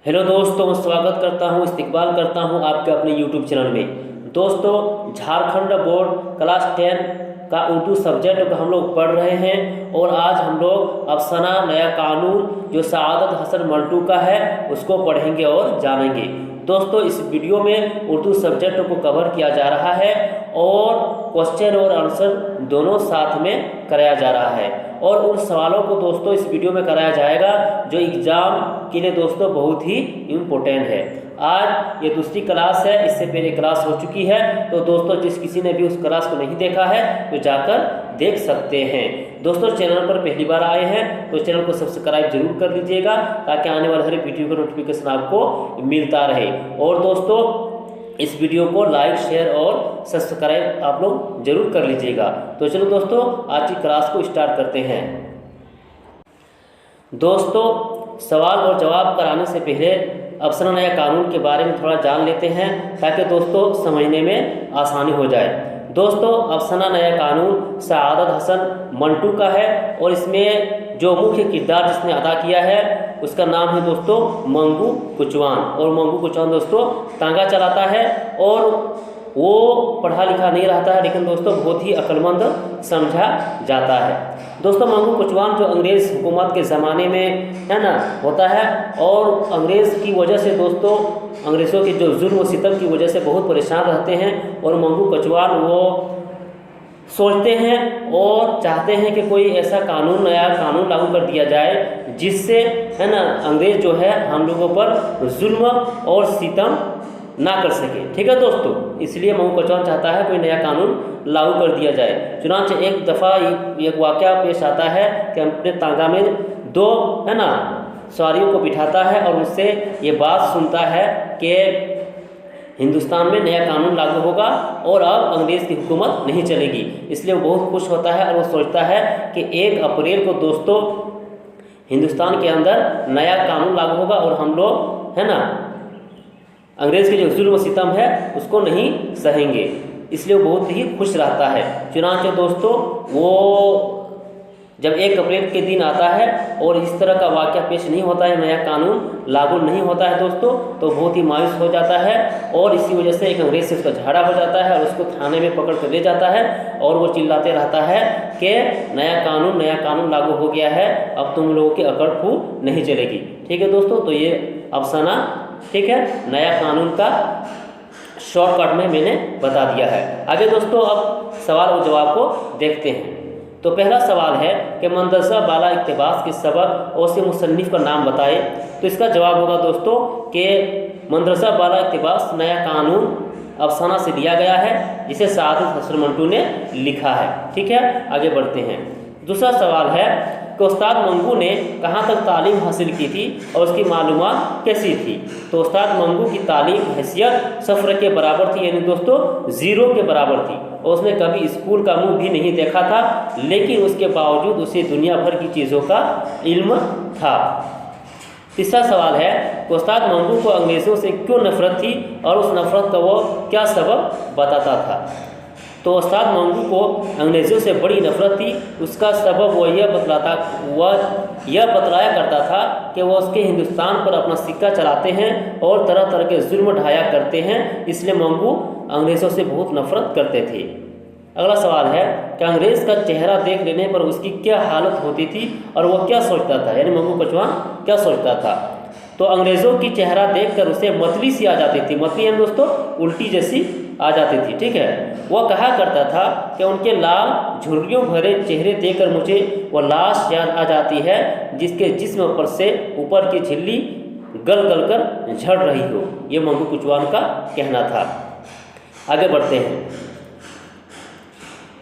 Hello दोस्तों, स्वागत करता हूं, इस्तकबाल करता हूं आपके अपने यूट्यूब चैनल में। दोस्तों, झारखंड बोर्ड क्लास 10 का उर्दू सब्जेक्ट हम लोग पढ़ रहे हैं और आज हम लोग अफसाना नया कानून जो सआदत हसन मंटू का है उसको पढ़ेंगे और जानेंगे। दोस्तों, इस वीडियो में उर्दू सब्जेक्ट को कवर किया जा रहा है और क्वेश्चन और आंसर दोनों साथ में कराया जा रहा है और उन सवालों को दोस्तों इस वीडियो में कराया जाएगा जो एग्ज़ाम के लिए दोस्तों बहुत ही इम्पोर्टेंट है। आज ये दूसरी क्लास है, इससे पहले क्लास हो चुकी है, तो दोस्तों जिस किसी ने भी उस क्लास को नहीं देखा है तो जाकर देख सकते हैं। दोस्तों, चैनल पर पहली बार आए हैं तो चैनल को सब्सक्राइब जरूर कर लीजिएगा ताकि आने वाले हर वीडियो का नोटिफिकेशन आपको मिलता रहे। और दोस्तों, इस वीडियो को लाइक, शेयर और सब्सक्राइब आप लोग जरूर कर लीजिएगा। तो चलो दोस्तों, आज की क्लास को स्टार्ट करते हैं। दोस्तों, सवाल और जवाब कराने से पहले अफसाना नया कानून के बारे में थोड़ा जान लेते हैं ताकि दोस्तों समझने में आसानी हो जाए। दोस्तों, अफसाना नया कानून सआदत हसन मंटू का है और इसमें जो मुख्य किरदार जिसने अदा किया है उसका नाम है दोस्तों मंगू कुचवान। और मंगू कुचवान दोस्तों तांगा चलाता है और वो पढ़ा लिखा नहीं रहता है, लेकिन दोस्तों बहुत ही अक्लमंद समझा जाता है। दोस्तों, मंगू कुचवान जो अंग्रेज़ हुकूमत के ज़माने में है ना होता है और अंग्रेज़ की वजह से दोस्तों अंग्रेज़ों के जो जुल्म व सितम की वजह से बहुत परेशान रहते हैं और मंगू कुचवान वो सोचते हैं और चाहते हैं कि कोई ऐसा कानून, नया कानून लागू कर दिया जाए जिससे है ना अंग्रेज़ जो है हम लोगों पर जुल्म और सितम ना कर सके। ठीक है दोस्तों, इसलिए मंगू कुचवान चाहता है कोई नया कानून लागू कर दिया जाए। चुनांचे एक दफ़ा एक वाक़या पेश आता है कि अपने तांगा में दो है ना सवारियों को बिठाता है और उससे ये बात सुनता है कि हिंदुस्तान में नया कानून लागू होगा और अब अंग्रेज़ की हुकूमत नहीं चलेगी। इसलिए वो बहुत खुश होता है और वो सोचता है कि 1 अप्रैल को दोस्तों हिंदुस्तान के अंदर नया कानून लागू होगा और हम लोग है ना अंग्रेज़ के जो जुल्म सितम है उसको नहीं सहेंगे। इसलिए वो बहुत ही खुश रहता है। चुनांचे दोस्तों वो जब 1 अप्रैल के दिन आता है और इस तरह का वाक़या पेश नहीं होता है, नया कानून लागू नहीं होता है दोस्तों, तो बहुत ही मायूस हो जाता है और इसी वजह से एक अंग्रेज़ से उसका झगड़ा हो जाता है और उसको थाने में पकड़ कर ले जाता है और वो चिल्लाते रहता है कि नया कानून लागू हो गया है, अब तुम लोगों की अकड़ फू नहीं चलेगी। ठीक है दोस्तों, तो ये अफसाना ठीक है नया कानून का शॉर्टकट में मैंने बता दिया है। आगे दोस्तों अब सवाल और जवाब को देखते हैं। तो पहला सवाल है कि मदरसा बाला इक़्तिबास के सबक और उसके मुसन्निफ़ का नाम बताए। तो इसका जवाब होगा दोस्तों कि मदरसा बाला इक़्तिबास नया कानून अफसाना से लिया गया है जिसे सआदत हसन मंटू ने लिखा है। ठीक है, आगे बढ़ते हैं। दूसरा सवाल है कि उस्ताद मंगू ने कहाँ तक तालीम हासिल की थी और उसकी मालूमात कैसी थी। तो उस्ताद मंगू की तालीम हैसियत सफ़र के बराबर थी, यानी दोस्तों 0 के बराबर थी और उसने कभी स्कूल का मुंह भी नहीं देखा था, लेकिन उसके बावजूद उसे दुनिया भर की चीज़ों का इल्म था। तीसरा सवाल है कि उस्ताद मंगू को अंग्रेज़ों से क्यों नफ़रत थी और उस नफ़रत का वो क्या सबब बताता था। तो उस्ताद मंगू को अंग्रेज़ों से बड़ी नफ़रत थी, उसका सबब वह यह बतलाया करता था कि वह उसके हिंदुस्तान पर अपना सिक्का चलाते हैं और तरह तरह के जुल्म ढाया करते हैं, इसलिए मंगू अंग्रेज़ों से बहुत नफ़रत करते थे। अगला सवाल है कि अंग्रेज़ का चेहरा देख लेने पर उसकी क्या हालत होती थी और वह क्या सोचता था, यानी मंगू कुचवान क्या सोचता था। तो अंग्रेज़ों की चेहरा देखकर उसे मतली सी आ जाती थी, मतली यानी दोस्तों उल्टी जैसी आ जाती थी। ठीक है, वह कहा करता था कि उनके लाल झुर्रियों भरे चेहरे देखकर मुझे वह लाश याद आ जाती है जिसके जिस्म पर से ऊपर की झिल्ली गल गल कर झड़ रही हो। ये मंगू कुचवान का कहना था। आगे बढ़ते हैं।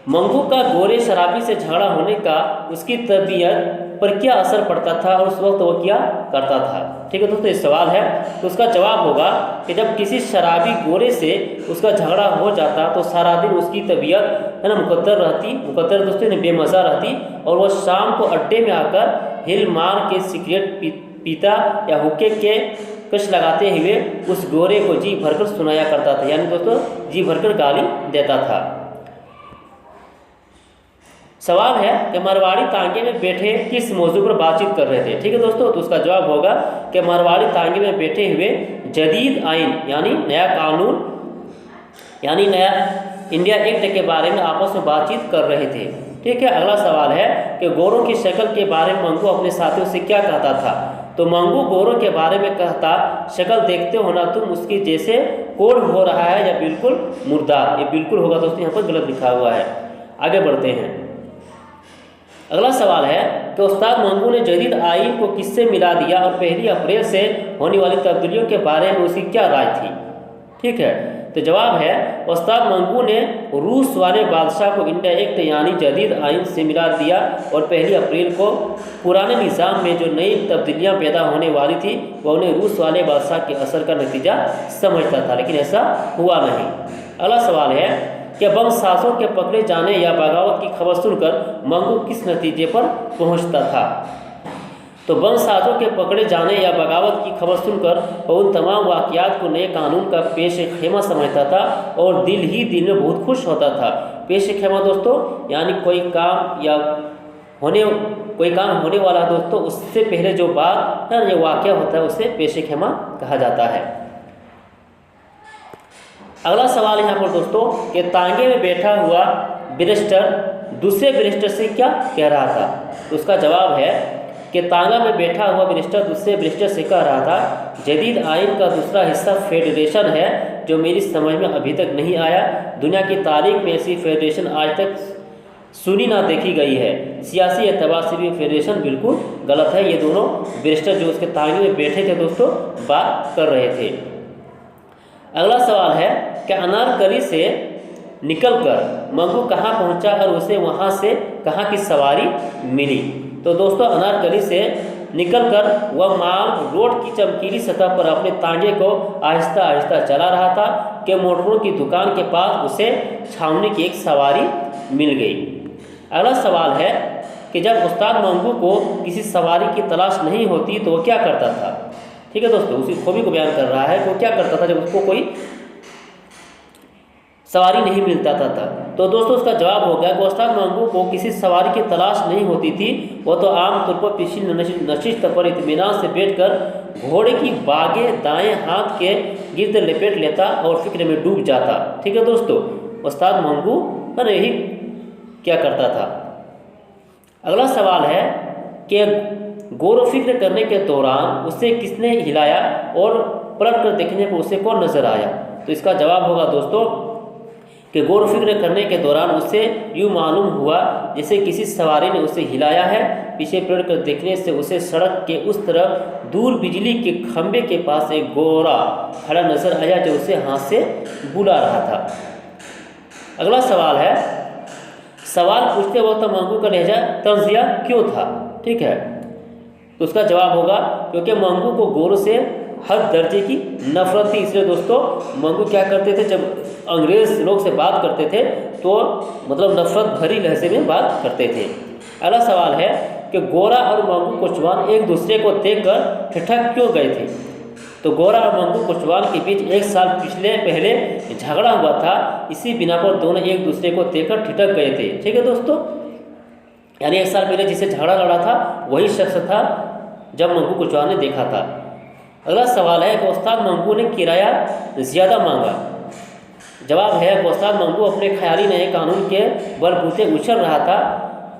मंगू का गोरे शराबी से झगड़ा होने का उसकी तबीयत पर क्या असर पड़ता था और उस वक्त वो क्या करता था। ठीक है दोस्तों, ये सवाल है तो उसका जवाब होगा कि जब किसी शराबी गोरे से उसका झगड़ा हो जाता तो सारा दिन उसकी तबीयत है ना मुकद्दर दोस्तों ने बेमज़ा रहती और वह शाम को अड्डे में आकर हिल मार के सिगरेट पीता या हुक्के के कश लगाते हुए उस गोरे को जी भरकर सुनाया करता था, यानी दोस्तों जी भरकर गाली देता था। सवाल है कि मारवाड़ी तांगे में बैठे किस मौजू पर बातचीत कर रहे थे। ठीक है दोस्तों, तो उसका जवाब होगा कि मारवाड़ी तांगे में बैठे हुए जदीद आइन यानी नया कानून यानी नया इंडिया एक्ट के बारे में आपस में बातचीत कर रहे थे। ठीक है, अगला सवाल है कि गोरों की शक्ल के बारे में मंगू अपने साथियों से क्या कहता था। तो मंगू गोरों के बारे में कहता, शक्ल देखते हो ना तुम उसकी जैसे कोढ़ हो रहा है या बिल्कुल मुर्दार। ये बिल्कुल होगा दोस्तों, यहाँ पर गलत लिखा हुआ है। आगे बढ़ते हैं। अगला सवाल है कि उस्ताद मंगू ने जदीद आइन को किससे मिला दिया और 1 अप्रैल से होने वाली तब्दीलियों के बारे में उसकी क्या राय थी। ठीक है, तो जवाब है उस्ताद मंगू ने रूस वाले बादशाह को इंडिया एक्ट यानी जदीद आइन से मिला दिया और 1 अप्रैल को पुराने निज़ाम में जो नई तब्दीलियां पैदा होने वाली थी वह उन्हें रूस वाले बादशाह के असर का नतीजा समझता था, लेकिन ऐसा हुआ नहीं। अगला सवाल है कि बम सासों के पकड़े जाने या बगावत की खबर सुनकर मंगू किस नतीजे पर पहुंचता था। तो बम सासों के पकड़े जाने या बगावत की खबर सुनकर वह उन तमाम वाक़यात को नए कानून का पेश खेमा समझता था और दिल ही दिल में बहुत खुश होता था। पेश खेमा दोस्तों यानी कोई काम होने वाला है दोस्तों, उससे पहले जो बात है ये वाक़या होता है उसे पेश खेमा कहा जाता है। अगला सवाल यहाँ पर दोस्तों कि तांगे में बैठा हुआ बैरिस्टर दूसरे बैरिस्टर से क्या कह रहा था। तो उसका जवाब है कि तांगा में बैठा हुआ बैरिस्टर दूसरे बैरिस्टर से कह रहा था, जदीद आइन का दूसरा हिस्सा फेडरेशन है जो मेरी समझ में अभी तक नहीं आया। दुनिया की तारीख में ऐसी फेडरेशन आज तक सुनी ना देखी गई है। सियासी एतबार से भी फेडरेशन बिल्कुल गलत है। ये दोनों बैरिस्टर जो उसके तांगे में बैठे थे दोस्तों बात कर रहे थे। अगला सवाल है कि अनारकली से निकलकर मंगू कहाँ पहुँचा और उसे वहाँ से कहाँ की सवारी मिली। तो दोस्तों अनारकली से निकलकर वह माल रोड की चमकीली सतह पर अपने तांगे को आहिस्ता आहिस्ता चला रहा था कि मोटरों की दुकान के पास उसे छावनी की एक सवारी मिल गई। अगला सवाल है कि जब उस्ताद मंगू को किसी सवारी की तलाश नहीं होती तो वह क्या करता था। ठीक है दोस्तों, उसी खूबी को बयान कर रहा है कि वो क्या करता था जब उसको कोई सवारी नहीं मिलता था। तो दोस्तों उसका जवाब हो गया कि उस्ताद मंगू को किसी सवारी की तलाश नहीं होती थी। वो तो आमतौर पर पिछली नशिस्त पर इत्मीनान से बैठकर घोड़े की बागें दाएं हाथ के गिर्द लपेट लेता और फिक्र में डूब जाता। ठीक है दोस्तों, उस्ताद मंगू यही क्या करता था। अगला सवाल है कि गौर फिक्र करने के दौरान उसे किसने हिलाया और पलट कर देखने पर उसे कौन नजर आया। तो इसका जवाब होगा दोस्तों कि गौर फिक्र करने के दौरान उसे यूँ मालूम हुआ जैसे किसी सवारी ने उसे हिलाया है। पीछे पलट कर देखने से उसे सड़क के उस तरफ दूर बिजली के खंभे के पास एक गोरा खड़ा नजर आया जो उसे हाथ से बुला रहा था। अगला सवाल है, सवाल पूछते वक्त मंगू का लहजा तंजिया क्यों था। ठीक है, तो उसका जवाब होगा क्योंकि मंगू को गोरों से हद दर्जे की नफरत थी। इसलिए दोस्तों मंगू क्या करते थे, जब अंग्रेज लोग से बात करते थे तो मतलब नफरत भरी लहजे में बात करते थे। अगला सवाल है कि गोरा और मंगू कोचवान एक दूसरे को देखकर ठिठक क्यों गए थे। तो गोरा और मंगू कोचवान के बीच 1 साल पहले झगड़ा हुआ था। इसी बिना पर दोनों एक दूसरे को देखकर ठिठक गए थे। ठीक है दोस्तों, यानी 1 साल पहले जिसे झगड़ा लड़ा था वही शख्स था जब मंगू कोचवान ने देखा था। अगला सवाल है कि उस्ताद मंगू ने किराया ज़्यादा मांगा। जवाब है कि उस्ताद मंगू अपने ख्याली नए कानून के बलबूते उछल रहा था,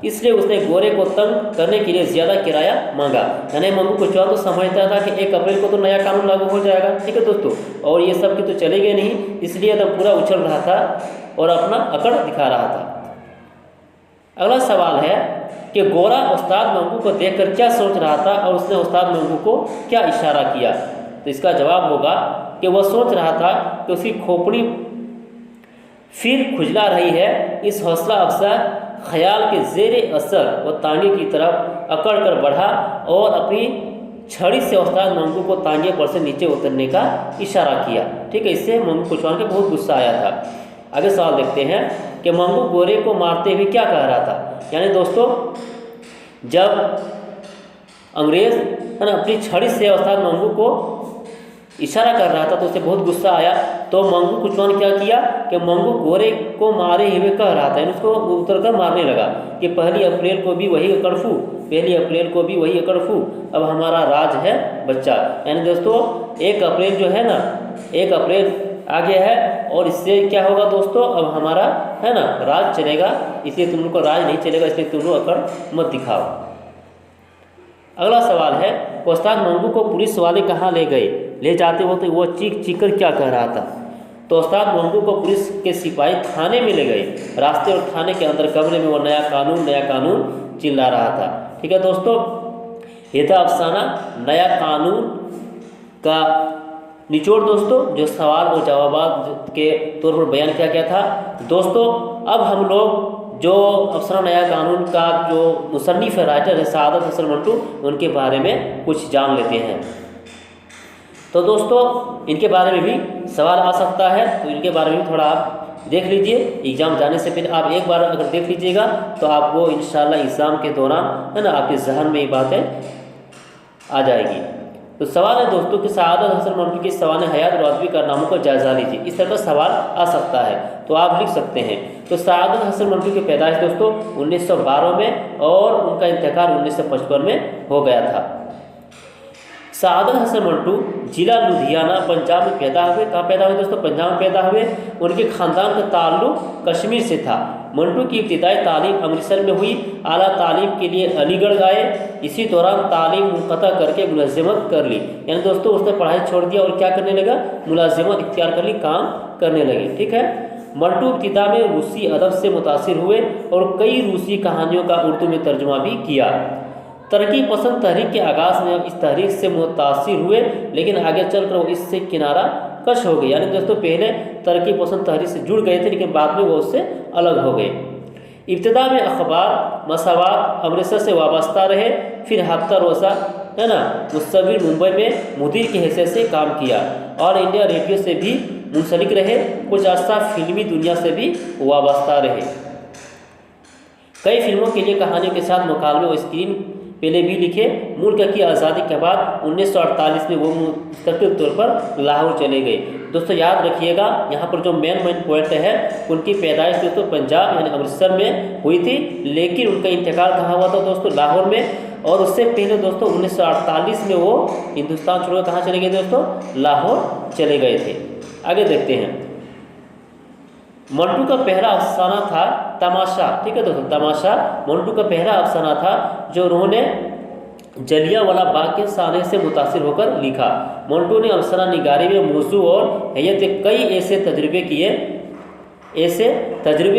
इसलिए उसने गोरे को तंग करने के लिए ज़्यादा किराया मांगा। यानी मंगू कोचवान तो समझता था कि 1 अप्रैल को तो नया कानून लागू हो जाएगा। ठीक है दोस्तों, और ये सब की तो चलेंगे नहीं, इसलिए तो पूरा उछल रहा था और अपना अकड़ दिखा रहा था। अगला सवाल है कि गोरा उस्ताद मंगू को देखकर क्या सोच रहा था और उसने उस्ताद मंगू को क्या इशारा किया। तो इसका जवाब होगा कि वह सोच रहा था कि उसकी खोपड़ी फिर खुजला रही है। इस हौसला अफजा ख्याल के ज़ेरे असर वह तांगे की तरफ अकड़ कर बढ़ा और अपनी छड़ी से उस्ताद मंगू को तांगे पर से नीचे उतरने का इशारा किया। ठीक है, इससे मंगू कोचवान को बहुत गुस्सा आया था। आगे सवाल देखते हैं कि मंगू गोरे को मारते हुए क्या कह रहा था। यानी दोस्तों जब अंग्रेज अपनी छड़ी से उस्ताद मंगू को इशारा कर रहा था तो उसे बहुत गुस्सा आया। तो मंगू कुचवान क्या किया कि मंगू घोड़े को मारे हुए कह रहा था, यानी उसको उतर कर मारने लगा कि 1 अप्रैल को भी वही कर्फ्यू, 1 अप्रैल को भी वही कर्फ्यू, अब हमारा राज है बच्चा। यानी दोस्तों 1 अप्रैल जो है ना, 1 अप्रैल आ गया है और इससे क्या होगा दोस्तों, अब हमारा है ना राज चलेगा, इसलिए तुम लोग का राज नहीं चलेगा, इसलिए तुम लोग अकड़ मत दिखाओ। अगला सवाल है, उस्ताद मंगू को पुलिस वाले कहाँ ले गए? ले जाते वक्त वो चीख चीख कर क्या कह रहा था? तो उस्ताद मंगू को पुलिस के सिपाही थाने में ले गए। रास्ते और थाने के अंदर कमरे में वो नया कानून चिल्ला रहा था। ठीक है दोस्तों, ये था अफसाना नया कानून का निचोड़ दोस्तों, जो सवाल और जवाब के तौर पर बयान किया गया था। दोस्तों अब हम लोग जो अफसाना नया कानून का जो मुसन्निफ राइटर है सआदत हसन मंटू, उनके बारे में कुछ जान लेते हैं। तो दोस्तों इनके बारे में भी सवाल आ सकता है, तो इनके बारे में थोड़ा आप देख लीजिए। एग्ज़ाम जाने से पहले आप एक बार अगर देख लीजिएगा तो आपको इंशाल्लाह एग्ज़ाम के दौरान है ना आपके जहन में ये बातें आ जाएगी। तो सवाल है दोस्तों कि सआदत हसन मंटू की सवाल हयात और अदबी कारनामों का जायजा लीजिए। इस तरह का सवाल आ सकता है, तो आप लिख सकते हैं। तो सआदत हसन मंटू की पैदाइश दोस्तों 1912 में और उनका इंतकाल 1955 में हो गया था। सआदत हसन मंटू जिला लुधियाना पंजाब में पैदा हुए। कहाँ पैदा हुए दोस्तों? पंजाब में पैदा हुए। उनके ख़ानदान का ताल्लुक कश्मीर से था। मंटू की इब्तिदाई तालीम अमृतसर में हुई। आला तालीम के लिए अलीगढ़ गए। इसी दौरान तालीम मुनक़ता करके मुलाजिमत कर ली। यानी दोस्तों उसने पढ़ाई छोड़ दिया और क्या करने लगा? मुलाजिमत इख्तियार कर ली, काम करने लगे। ठीक है। मंटू इब्तिदा में रूसी अदब से मुतासिर हुए और कई रूसी कहानियों का उर्दू में तर्जुमा भी किया। तरक्की पसंद तहरीक के आगाज़ में इस तहरीक से मुतासिर हुए, लेकिन आगे चलकर वो इससे किनारा कश हो गए। यानी दोस्तों पहले तरक्की पसंद तहरीक से जुड़ गए थे, लेकिन बाद में वो उससे अलग हो गए। इब्तिदा में अखबार मसावात अमृतसर से वाबस्ता रहे, फिर हफ्ता रोज़ा है ना मुस्तविर मुंबई में मुदीर की हैसियत से काम किया और इंडिया रेडियो से भी मुंसलिक रहे। कुछ अर्सा फिल्मी दुनिया से भी वाबस्ता रहे। कई फिल्मों के लिए कहानियों के साथ मुकालमे और स्क्रीन पहले भी लिखे। मुल्क की आज़ादी के बाद 1948 में वो मुस्तकिल तौर पर लाहौर चले गए। दोस्तों याद रखिएगा, यहाँ पर जो मेन पॉइंट है, उनकी पैदाइश दोस्तों पंजाब यानी अमृतसर में हुई थी, लेकिन उनका इंतकाल कहाँ हुआ था दोस्तों? लाहौर में। और उससे पहले दोस्तों 1948 में वो हिंदुस्तान छोड़कर कहाँ चले गए दोस्तों? लाहौर चले गए थे। आगे देखते हैं। मंटू का पहला अफसाना था तमाशा। ठीक है दोस्तों, तमाशा मंटू का पहला अफसाना था जो उन्होंने जलियांवाला बाग के साने से मुतासिर होकर लिखा। मंटू ने अफसाना निगारी में मौजू और हैयत कई ऐसे तजुर्बे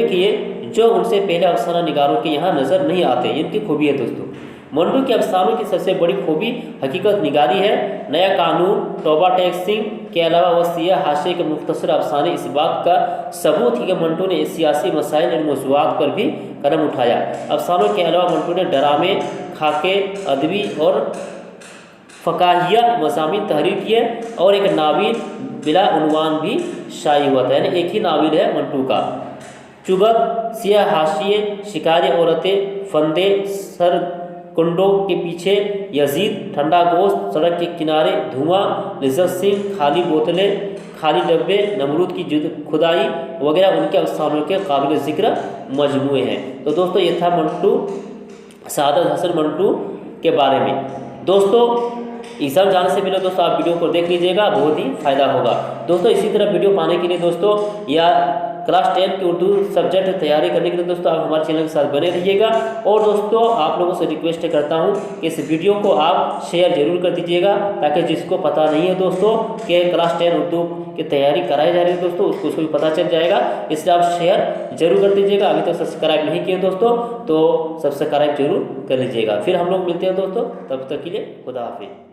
किए जो उनसे पहले अफसाना निगारों के यहाँ नज़र नहीं आते। इनकी खूबी है दोस्तों। मंटू के अफसानों की सबसे बड़ी खूबी हकीकत निगारी है। नया कानून, तौबा टैक्स सिंह के अलावा वह सियाह हाशिए के मुख्तसर अफसाने इस बात का सबूत है कि मंटू ने सियासी मसाइल और मौज़ूआत पर भी कदम उठाया। अफसानों के अलावा मंटू ने ड्रामे, खाके, अदबी और फ़काहिया मज़ामीन तहरीर किए और एक नावल बिला उन्वान भी शाये हुआ था। यानी एक ही नावल है मंटू का। चुगत, सियाह हाशिए, शिकारी औरतें, फंदे, सर कुंडों के पीछे, यजीद, ठंडा गोश्त, सड़क के किनारे, धुआं, लिज्जत सिंह, खाली बोतलें, खाली डब्बे, नमरूद की खुदाई वगैरह उनके अफसानों के काबिल ज़िक्र मजमूए हैं। तो दोस्तों ये था मंटू, सआदत हसन मंटू के बारे में। दोस्तों एग्ज़ाम जाने से पहले दोस्तों आप वीडियो को देख लीजिएगा, बहुत ही फ़ायदा होगा। दोस्तों इसी तरह वीडियो पाने के लिए दोस्तों या क्लास 10 की उर्दू सब्जेक्ट तैयारी करने के लिए दोस्तों आप हमारे चैनल के साथ बने रहिएगा। और दोस्तों आप लोगों से रिक्वेस्ट करता हूं कि इस वीडियो को आप शेयर जरूर कर दीजिएगा, ताकि जिसको पता नहीं है दोस्तों कि क्लास 10 उर्दू की तैयारी कराई जा रही है दोस्तों, उसको भी पता चल जाएगा। इसलिए आप शेयर जरूर कर दीजिएगा। अभी तक सब्सक्राइब नहीं किए दोस्तों तो सब्सक्राइब जरूर कर लीजिएगा। फिर हम लोग मिलते हैं दोस्तों, तब तक के लिए खुदा हाफिज़।